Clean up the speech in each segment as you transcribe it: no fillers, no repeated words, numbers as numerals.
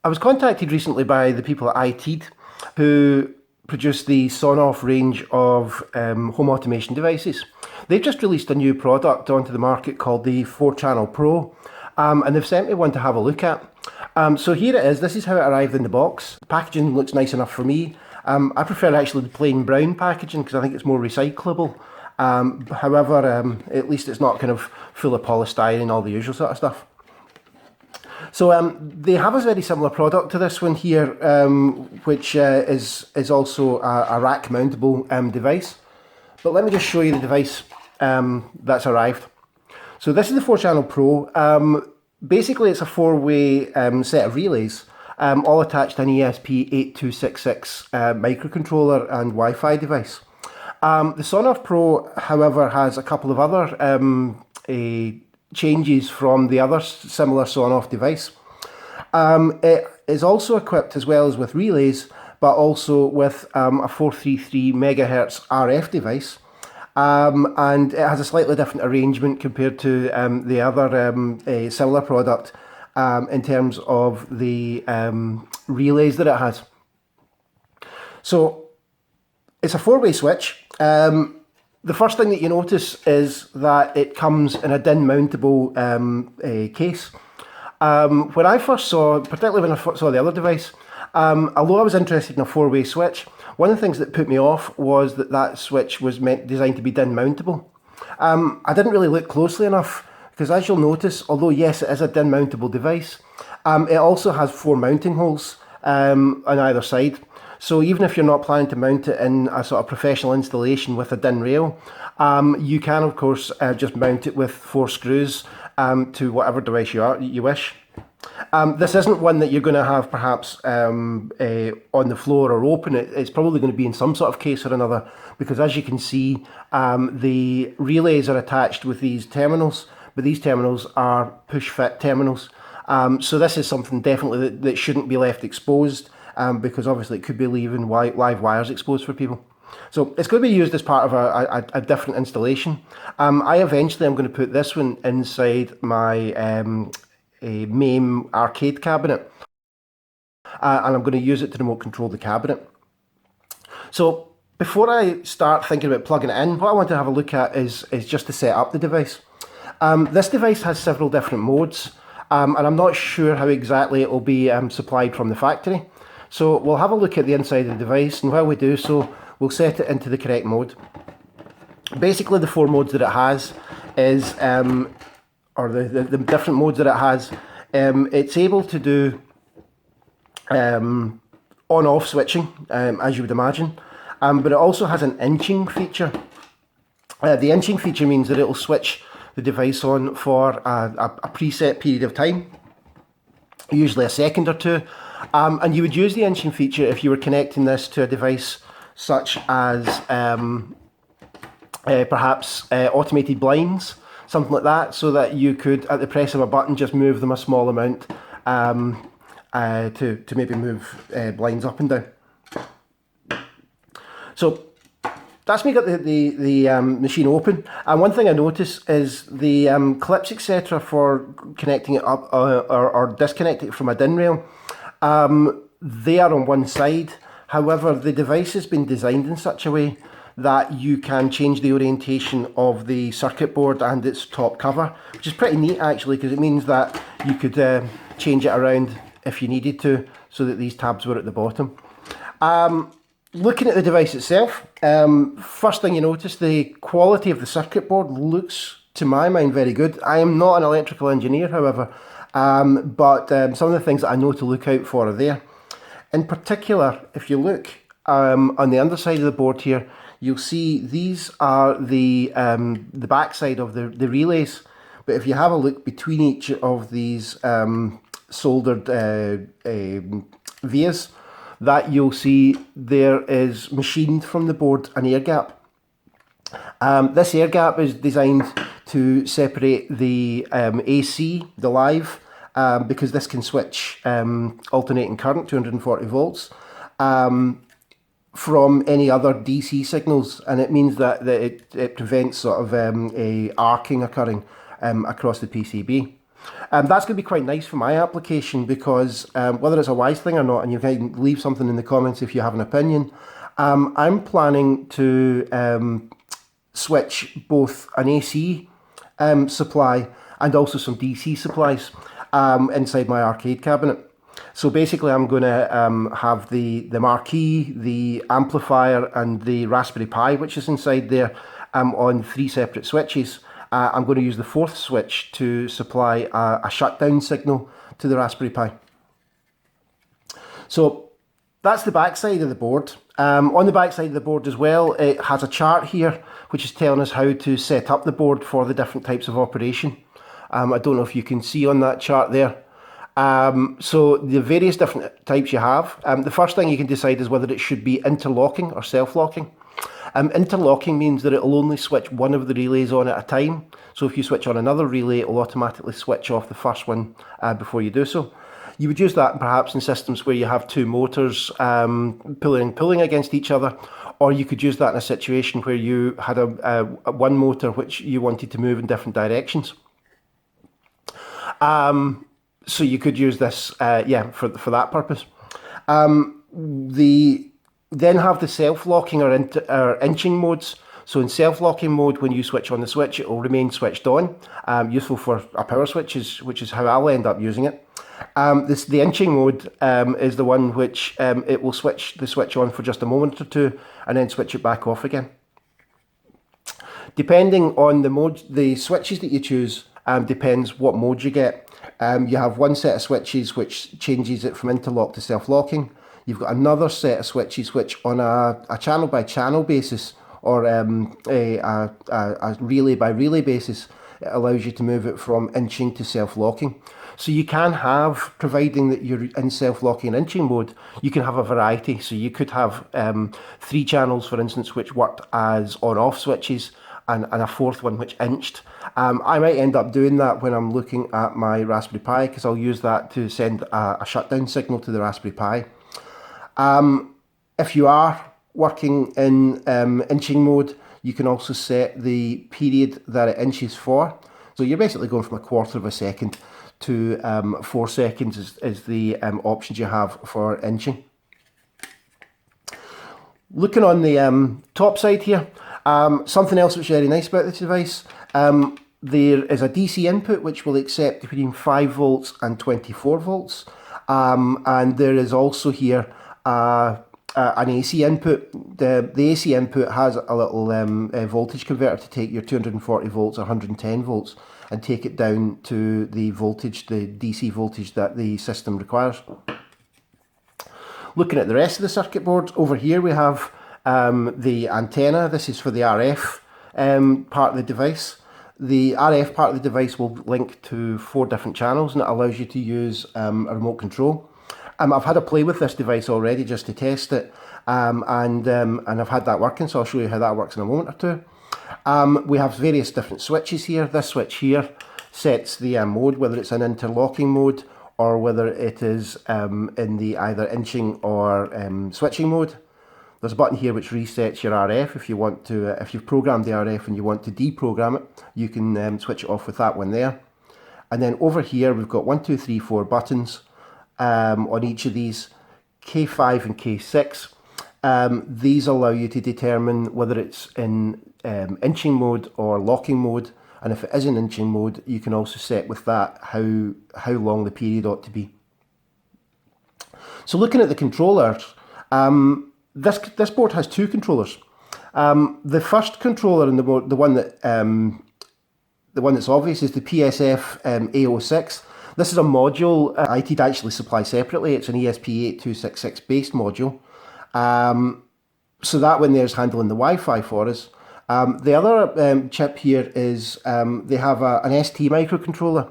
I was contacted recently by the people at Pt1 who produce the Sonoff range of home automation devices. They've just released a new product onto the market called the 4-Channel Pro, and they've sent me one to have a look at. So here it is. This is how it arrived in the box. The packaging looks nice enough for me. I prefer actually the plain brown packaging because I think it's more recyclable. However, at least it's not kind of full of polystyrene and all the usual sort of stuff. So they have a very similar product to this one here, which is also a rack mountable device. But let me just show you the device that's arrived. So this is the 4-Channel Pro. Basically it's a 4-way set of relays, all attached to an ESP8266 microcontroller and Wi-Fi device. The Sonoff Pro, however, has a couple of other changes from the other similar Sonoff device. It is also equipped as well as with relays, but also with a 433 megahertz RF device, and it has a slightly different arrangement compared to the other similar product in terms of the relays that it has. So it's a 4-way switch. The first thing that you notice is that it comes in a DIN mountable case. When I first saw, particularly when I first saw the other device, although I was interested in a 4-way switch, one of the things that put me off was that switch was designed to be DIN mountable. I didn't really look closely enough because, as you'll notice, although yes it is a DIN mountable device, it also has 4 mounting holes on either side. So even if you're not planning to mount it in a sort of professional installation with a DIN rail, you can of course just mount it with 4 screws to whatever device you wish. This isn't one that you're going to have perhaps on the floor or open. It's probably going to be in some sort of case or another, because as you can see, the relays are attached with these terminals, but these terminals are push-fit terminals. So this is something definitely that shouldn't be left exposed, because obviously it could be leaving live wires exposed for people. So it's going to be used as part of a different installation. I eventually am going to put this one inside my Mame arcade cabinet, and I'm going to use it to remote control the cabinet. So before I start thinking about plugging it in, what I want to have a look at is just to set up the device. This device has several different modes, and I'm not sure how exactly it will be supplied from the factory. So we'll have a look at the inside of the device, and while we do so, we'll set it into the correct mode. Basically the 4 modes that it has is, or the different modes that it has, it's able to do on-off switching, as you would imagine, but it also has an inching feature. The inching feature means that it will switch the device on for a preset period of time, usually a second or two. And you would use the inching feature if you were connecting this to a device such as perhaps automated blinds, something like that, so that you could, at the press of a button, just move them a small amount to maybe move blinds up and down. So that's me got the machine open, and one thing I notice is the clips etc. for connecting it up or disconnecting it from a DIN rail. They are on one side. However, the device has been designed in such a way that you can change the orientation of the circuit board and its top cover, which is pretty neat actually, because it means that you could change it around if you needed to, so that these tabs were at the bottom. Looking at the device itself, first thing you notice, the quality of the circuit board looks, to my mind, very good. I am not an electrical engineer, however, but some of the things that I know to look out for are there. In particular, if you look on the underside of the board here, you'll see these are the backside of the relays. But if you have a look between each of these soldered vias, that you'll see there is machined from the board an air gap. This air gap is designed to separate the AC, the live, because this can switch alternating current, 240 volts, from any other DC signals, and it means that it prevents sort of a arcing occurring across the PCB. That's going to be quite nice for my application because whether it's a wise thing or not, and you can leave something in the comments if you have an opinion, I'm planning to switch both an AC supply and also some DC supplies inside my arcade cabinet. So basically I'm going to have the marquee, the amplifier and the Raspberry Pi, which is inside there, on 3 separate switches. I'm going to use the 4th switch to supply a shutdown signal to the Raspberry Pi. So that's the back side of the board. On the back side of the board as well, it has a chart here which is telling us how to set up the board for the different types of operation. I don't know if you can see on that chart there. So the various different types you have. The first thing you can decide is whether it should be interlocking or self-locking. Interlocking means that it will only switch one of the relays on at a time. So if you switch on another relay, it will automatically switch off the first one before you do so. You would use that perhaps in systems where you have 2 motors pulling against each other, or you could use that in a situation where you had a one motor which you wanted to move in different directions. So you could use this, for that purpose. Then have the self-locking or inching modes. So in self-locking mode, when you switch on the switch, it will remain switched on. Useful for a power switch, which is how I'll end up using it. The inching mode is the one which it will switch the switch on for just a moment or two and then switch it back off again. Depending on the switches that you choose, depends what mode you get. You have one set of switches which changes it from interlock to self-locking. You've got another set of switches which on a channel by channel basis or a relay by relay basis, it allows you to move it from inching to self-locking. So you can have, providing that you're in self-locking and inching mode, you can have a variety. So you could have 3 channels, for instance, which worked as on-off switches and a 4th one which inched. I might end up doing that when I'm looking at my Raspberry Pi because I'll use that to send a shutdown signal to the Raspberry Pi. If you are working in inching mode, you can also set the period that it inches for. So you're basically going from 1/4 of a second to 4 seconds is the options you have for inching. Looking on the top side here, something else which is very nice about this device, there is a DC input which will accept between 5 volts and 24 volts. And there is also here an AC input. The AC input has a little voltage converter to take your 240 volts or 110 volts and take it down to the voltage, the DC voltage that the system requires. Looking at the rest of the circuit board, over here we have the antenna. This is for the RF part of the device. The RF part of the device will link to 4 different channels and it allows you to use a remote control. I've had a play with this device already just to test it, and I've had that working, so I'll show you how that works in a moment or two. We have various different switches here. This switch here sets the mode, whether it's an interlocking mode or whether it is in the either inching or switching mode. There's a button here which resets your RF. If you want to, if you've programmed the RF and you want to deprogram it, you can switch it off with that one there. And then over here we've got 1, 2, 3, 4 buttons on each of these, K5 and K6. These allow you to determine whether it's in inching mode or locking mode, and if it is in inching mode, you can also set with that how long the period ought to be. So looking at the controllers, this board has 2 controllers. The first controller and the one that's obvious is the PSF A06. This is a module IT'd actually supply separately. It's an ESP8266 based module. So that one there is handling the Wi-Fi for us. The other chip here is they have an ST microcontroller.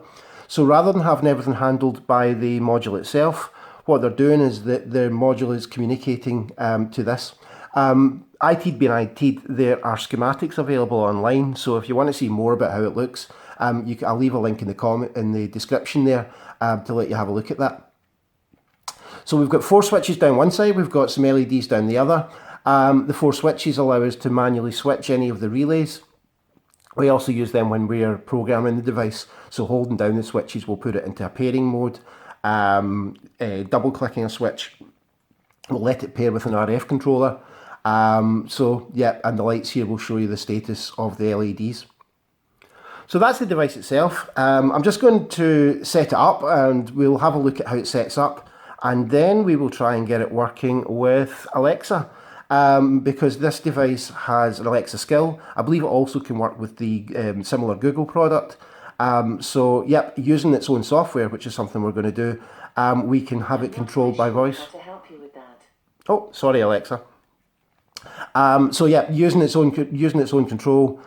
So rather than having everything handled by the module itself, what they're doing is that the module is communicating to this. IT'd being IT'd, there are schematics available online. So if you want to see more about how it looks, I'll leave a link in the description there to let you have a look at that. So we've got 4 switches down one side, we've got some LEDs down the other. The 4 switches allow us to manually switch any of the relays. We also use them when we are programming the device. So holding down the switches will put it into a pairing mode. Double clicking a switch will let it pair with an RF controller. So yeah, and the lights here will show you the status of the LEDs. So that's the device itself. I'm just going to set it up and we'll have a look at how it sets up, and then we will try and get it working with Alexa. Because this device has an Alexa skill. I believe it also can work with the similar Google product. So yep, using its own software, which is something we're going to do, we can have it controlled by voice. Oh, sorry Alexa. So yeah, using its own control,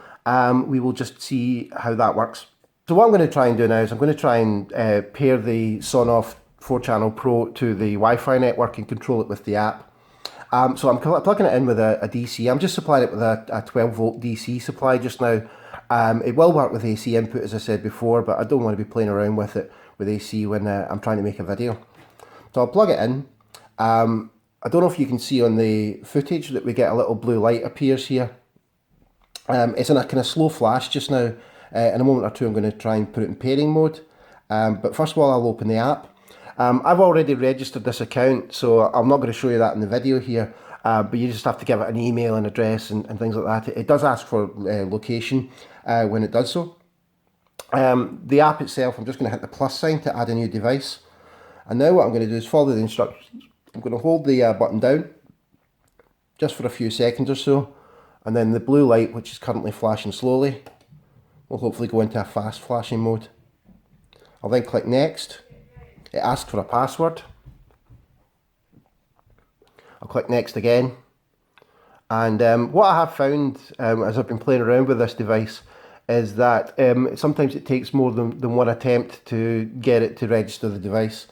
we will just see how that works. So what I'm going to try and do now is I'm going to try and pair the Sonoff 4-channel Pro to the Wi-Fi network and control it with the app. So I'm plugging it in with a DC. I'm just supplying it with a 12 volt DC supply just now. It will work with AC input, as I said before, but I don't want to be playing around with it with AC when I'm trying to make a video. So I'll plug it in. I don't know if you can see on the footage that we get a little blue light appears here. It's in a kind of slow flash just now. In a moment or two I'm going to try and put it in pairing mode. But first of all I'll open the app. I've already registered this account, so I'm not going to show you that in the video here, but you just have to give it an email and address and things like that. It does ask for location when it does so. The app itself, I'm just going to hit the plus sign to add a new device. And now what I'm going to do is follow the instructions. I'm going to hold the button down just for a few seconds or so, and then the blue light, which is currently flashing slowly, will hopefully go into a fast flashing mode. I'll then click next. It asks for a password. I'll click next again. And what I have found as I've been playing around with this device is that sometimes it takes more than one attempt to get it to register the device.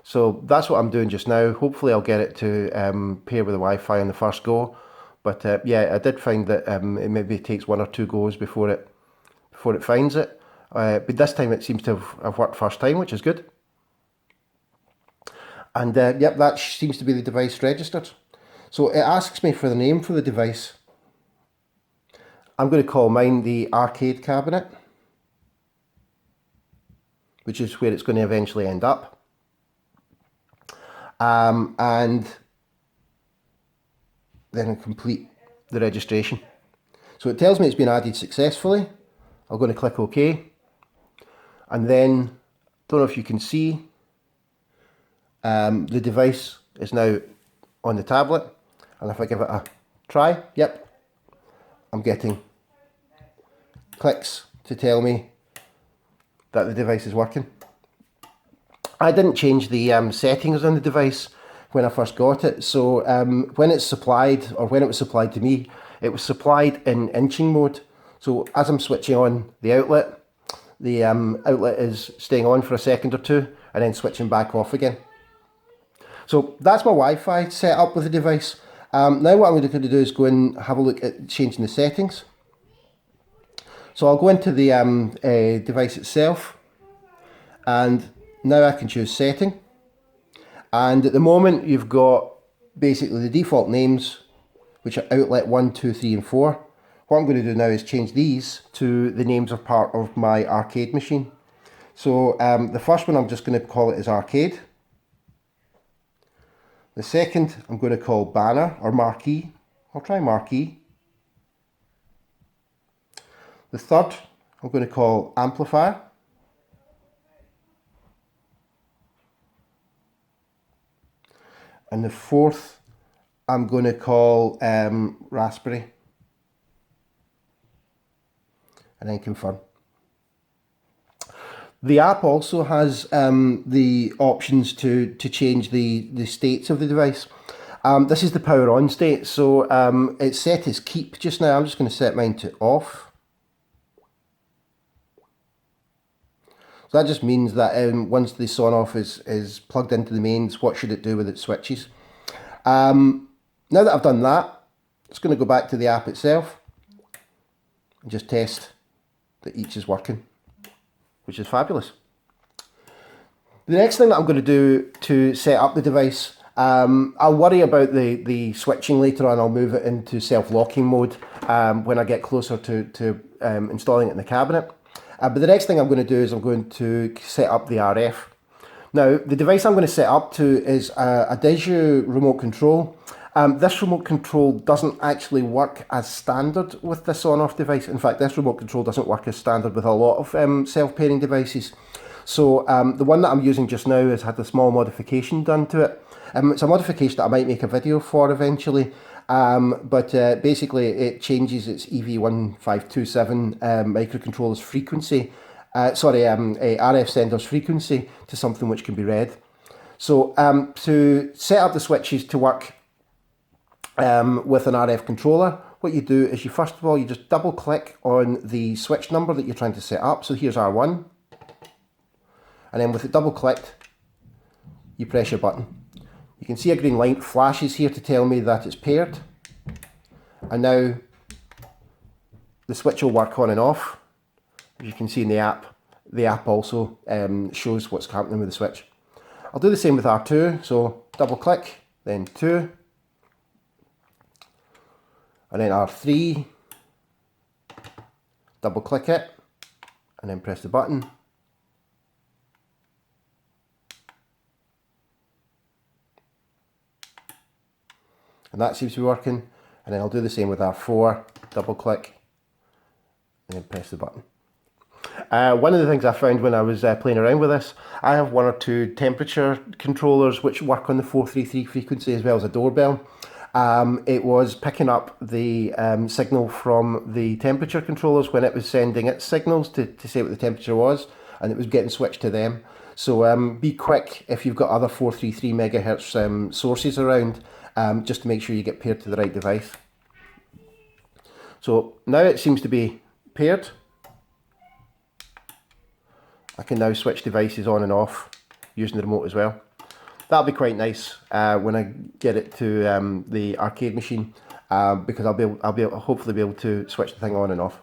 So that's what I'm doing just now. Hopefully I'll get it to pair with the Wi-Fi on the first go. But yeah, I did find that it maybe takes 1 or 2 goes before it finds it. But this time it seems to have worked first time, which is good. And yep, that seems to be the device registered. So it asks me for the name for the device. I'm going to call mine the arcade cabinet, which is where it's going to eventually end up. And then I'll complete the registration. So it tells me it's been added successfully. I'm going to click OK. And then, don't know if you can see, the device is now on the tablet, and if I give it a try, yep, I'm getting clicks to tell me that the device is working. I didn't change the settings on the device when I first got it, so when it's supplied, or when it was supplied to me, it was supplied in inching mode. So as I'm switching on the outlet is staying on for a second or two and then switching back off again. So that's my Wi-Fi set up with the device. Now what I'm going to do is go and have a look at changing the settings. So I'll go into the device itself, and now I can choose setting. And at the moment you've got basically the default names, which are outlet 1, 2, 3 and 4. What I'm going to do now is change these to the names of part of my arcade machine. So the first one I'm just going to call it as arcade. The second I'm going to call banner or marquee. I'll try marquee. The third I'm going to call amplifier. And the fourth I'm going to call raspberry. And then confirm. The app also has the options to change the states of the device. This is the power on state, so it's set as keep just now. I'm just going to set mine to off. So that just means that once the Sonoff is plugged into the mains, what should it do with its switches? Now that I've done that, it's going to go back to the app itself and just test that each is working, which is fabulous. The next thing that I'm going to do to set up the device, I'll worry about the switching later on. I'll move it into self-locking mode when I get closer to installing it in the cabinet. But the next thing I'm going to do is I'm going to set up the RF. Now, the device I'm going to set up to is a Deju remote control. This remote control doesn't actually work as standard with the Sonoff device. In fact, this remote control doesn't work as standard with a lot of self-pairing devices. So the one that I'm using just now has had a small modification done to it. It's a modification that I might make a video for eventually. But basically it changes its EV1527 microcontroller's frequency, a RF sender's frequency to something which can be read. So to set up the switches to work with an RF controller, what you do is you first of all you just double click on the switch number that you're trying to set up. So here's R1, and then with it double clicked you press your button. You can see a green light flashes here to tell me that it's paired, and now the switch will work on and off. As you can see in the app also shows what's happening with the switch. I'll do the same with R2, so double click, then 2, and then R3, double click it, and then press the button. And that seems to be working. And then I'll do the same with R4, double click, and then press the button. One of the things I found when I was playing around with this, I have 1 or 2 temperature controllers which work on the 433 frequency as well as a doorbell. It was picking up the signal from the temperature controllers when it was sending its signals to say what the temperature was, and it was getting switched to them. So be quick if you've got other 433 megahertz sources around, just to make sure you get paired to the right device. So now it seems to be paired. I can now switch devices on and off using the remote as well. That'll be quite nice when I get it to the arcade machine, because I'll hopefully be able to switch the thing on and off.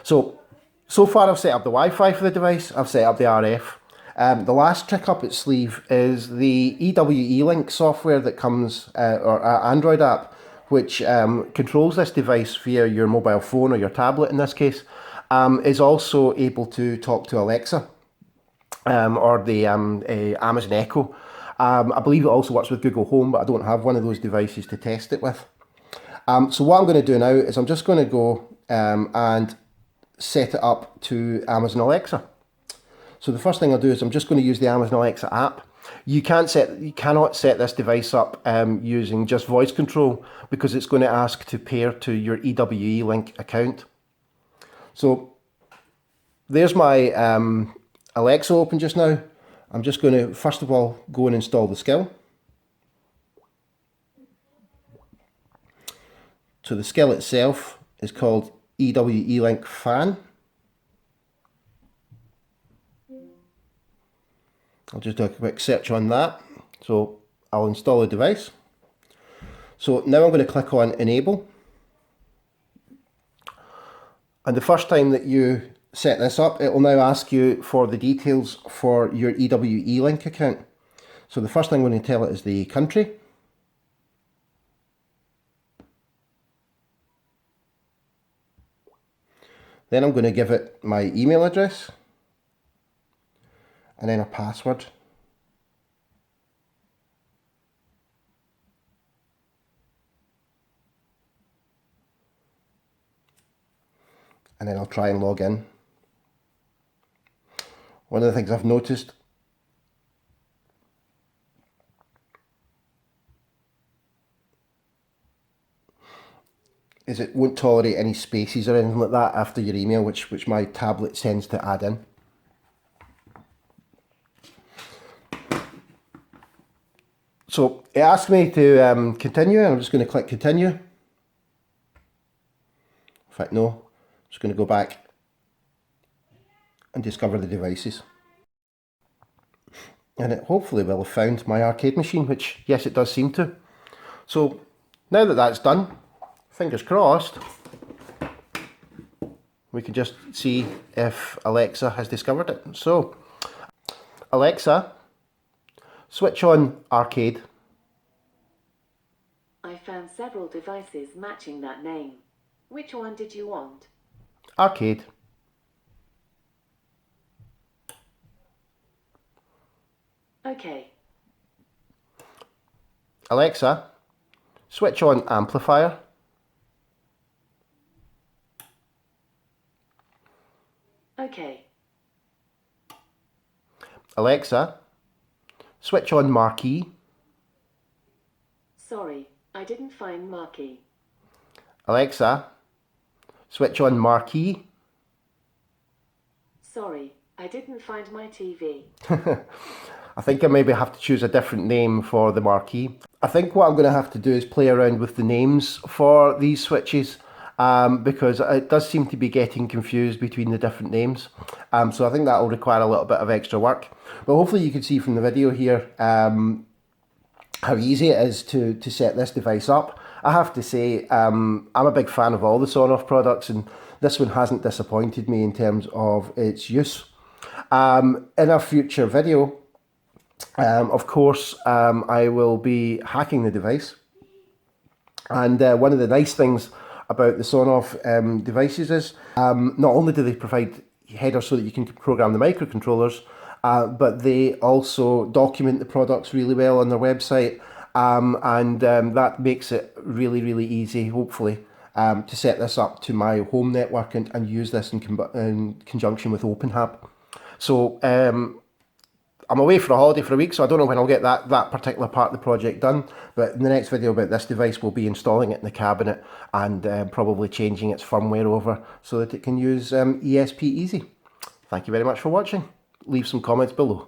So far I've set up the Wi-Fi for the device, I've set up the RF. The last trick up its sleeve is the EWE-Link software that comes, or Android app, which controls this device via your mobile phone or your tablet in this case, is also able to talk to Alexa or the Amazon Echo. I believe it also works with Google Home, but I don't have one of those devices to test it with. So what I'm going to do now is I'm just going to go and set it up to Amazon Alexa. So the first thing I'll do is I'm just going to use the Amazon Alexa app. You cannot set this device up using just voice control, because it's going to ask to pair to your EWE-Link account. So there's my Alexa open just now. I'm just going to first of all go and install the skill. So the skill itself is called EWE-Link Fan. I'll just do a quick search on that. So I'll install the device. So now I'm going to click on Enable. And the first time that you set this up, it will now ask you for the details for your EWE-Link account. So the first thing I'm going to tell it is the country. Then I'm going to give it my email address, and then a password. And then I'll try and log in. One of the things I've noticed is it won't tolerate any spaces or anything like that after your email, which my tablet tends to add in. So it asks me to continue, and I'm just going to click continue. In fact, no, I'm just going to go back and discover the devices. And it hopefully will have found my arcade machine, which, yes, it does seem to. So now that that's done, fingers crossed, we can just see if Alexa has discovered it. So, Alexa, switch on arcade. I found found several devices matching that name. Which one did you want? Arcade. Okay. Alexa, switch on amplifier. Okay. Alexa, switch on marquee. Sorry, I didn't find marquee. Alexa, switch on marquee. Sorry, I didn't find my TV. I think I maybe have to choose a different name for the marquee. I think what I'm going to have to do is play around with the names for these switches because it does seem to be getting confused between the different names. So I think that will require a little bit of extra work. But hopefully you can see from the video here how easy it is to set this device up. I have to say, I'm a big fan of all the Sonoff products, and this one hasn't disappointed me in terms of its use. In a future video, of course, I will be hacking the device. And one of the nice things about the Sonoff devices is not only do they provide headers so that you can program the microcontrollers, but they also document the products really well on their website, and that makes it really, really easy, hopefully, to set this up to my home network and use this in conjunction with OpenHAB. So I'm away for a holiday for a week, so I don't know when I'll get that particular part of the project done. But in the next video about this device, we'll be installing it in the cabinet and probably changing its firmware over so that it can use ESP Easy. Thank you very much for watching. Leave some comments below.